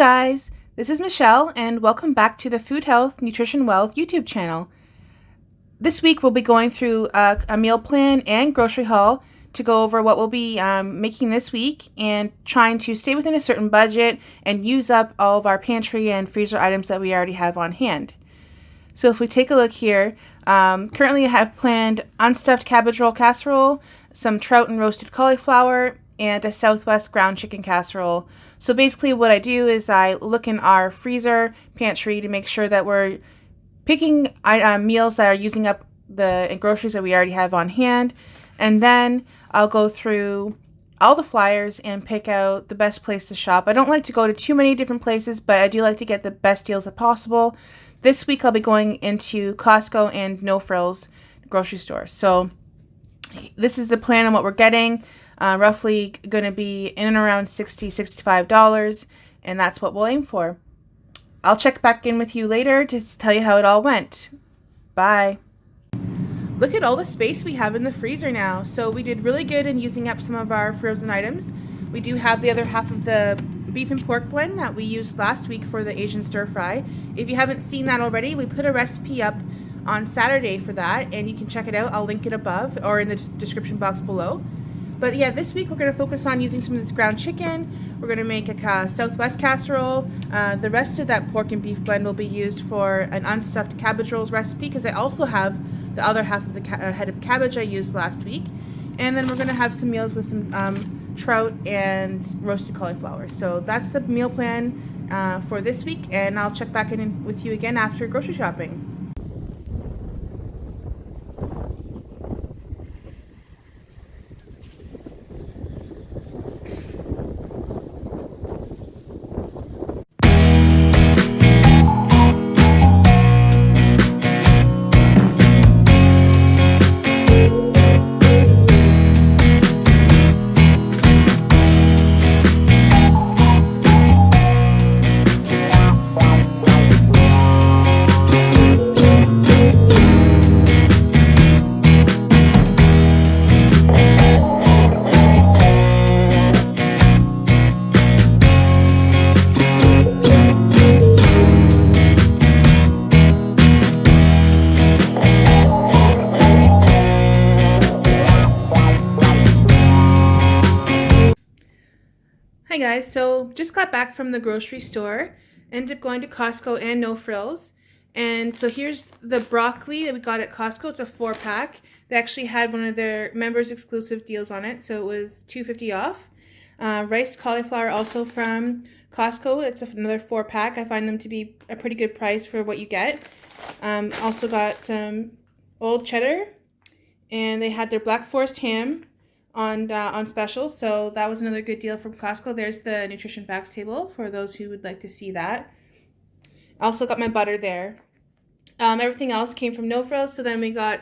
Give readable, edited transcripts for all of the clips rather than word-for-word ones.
guys, this is Michelle and welcome back to the Food Health Nutrition Wealth YouTube channel. This week we'll be going through a meal plan and grocery haul to go over what we'll be making this week and trying to stay within a certain budget and use up all of our pantry and freezer items that we already have on hand. So if we take a look here, currently I have planned unstuffed cabbage roll casserole, some trout and roasted cauliflower, and a Southwest ground chicken casserole. So basically what I do is I look in our freezer pantry to make sure that we're picking meals that are using up the groceries that we already have on hand. And then I'll go through all the flyers and pick out the best place to shop. I don't like to go to too many different places, but I do like to get the best deals as possible. This week I'll be going into Costco and No Frills grocery store. So this is the plan on what we're getting. Roughly going to be in and around $65, and that's what we'll aim for. I'll check back in with you later to tell you how it all went. Bye. Look at all the space we have in the freezer now. So we did really good in using up some of our frozen items. We do have the other half of the beef and pork blend that we used last week for the Asian stir fry. If you haven't seen that already, we put a recipe up on Saturday for that, and you can check it out. I'll link it above or in the description box below. But yeah, this week we're going to focus on using some of this ground chicken. We're going to make a Southwest casserole. The rest of that pork and beef blend will be used for an unstuffed cabbage rolls recipe, because I also have the other half of the head of cabbage I used last week. And then we're going to have some meals with some trout and roasted cauliflower. So that's the meal plan for this week, and I'll check back in with you again after grocery shopping. Hi guys, so just got back from the grocery store, ended up going to Costco and No Frills, and so here's the broccoli that we got at Costco. It's a 4-pack. They actually had one of their members exclusive deals on it, so it was $2.50 off. Riced cauliflower also from Costco. It's another 4-pack. I find them to be a pretty good price for what you get. Also got some old cheddar, and they had their Black Forest ham on special, so that was another good deal from Costco. There's the nutrition facts table for those who would like to see that. Also got my butter there. Everything else came from No Frills. So then we got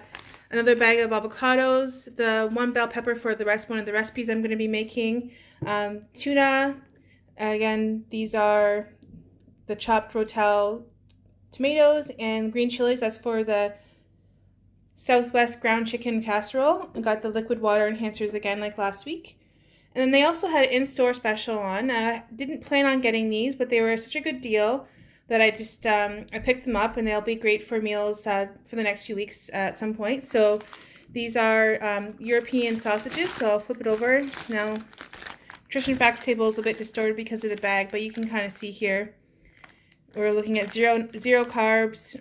another bag of avocados, the 1 bell pepper for one of the recipes I'm going to be making, tuna. Again, these are the chopped rotel tomatoes, and green chilies. That's for the Southwest ground chicken casserole. I got the liquid water enhancers again like last week. And then they also had an in-store special on. I didn't plan on getting these, but they were such a good deal that I just I picked them up, and they'll be great for meals for the next few weeks at some point. So these are European sausages, so I'll flip it over. Now, nutrition facts table is a bit distorted because of the bag, but you can kind of see here. We're looking at zero carbs,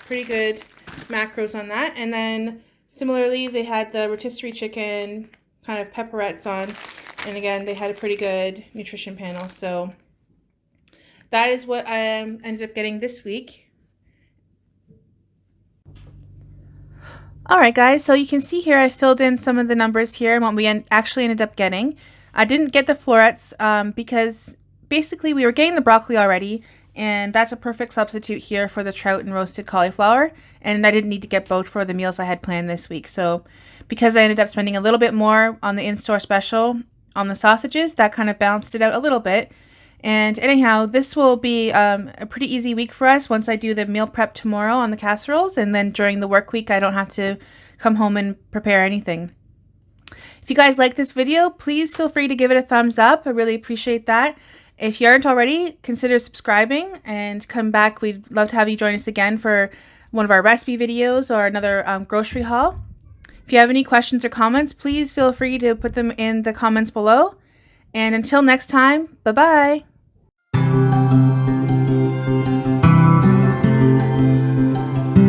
pretty good macros on that. And then similarly, they had the rotisserie chicken kind of pepperettes on, and again they had a pretty good nutrition panel. So that is what I ended up getting this week. Alright guys, so you can see here I filled in some of the numbers here and what we actually ended up getting. I didn't get the florets because basically we were getting the broccoli already, and that's a perfect substitute here for the trout and roasted cauliflower, and I didn't need to get both for the meals I had planned this week. So because I ended up spending a little bit more on the in-store special on the sausages, that kind of balanced it out a little bit. And anyhow, this will be a pretty easy week for us once I do the meal prep tomorrow on the casseroles, and then during the work week I don't have to come home and prepare anything. If you guys like this video, please feel free to give it a thumbs up. I really appreciate that. If you aren't already, consider subscribing and come back. We'd love to have you join us again for one of our recipe videos or another grocery haul. If you have any questions or comments, please feel free to put them in the comments below. And until next time, bye-bye.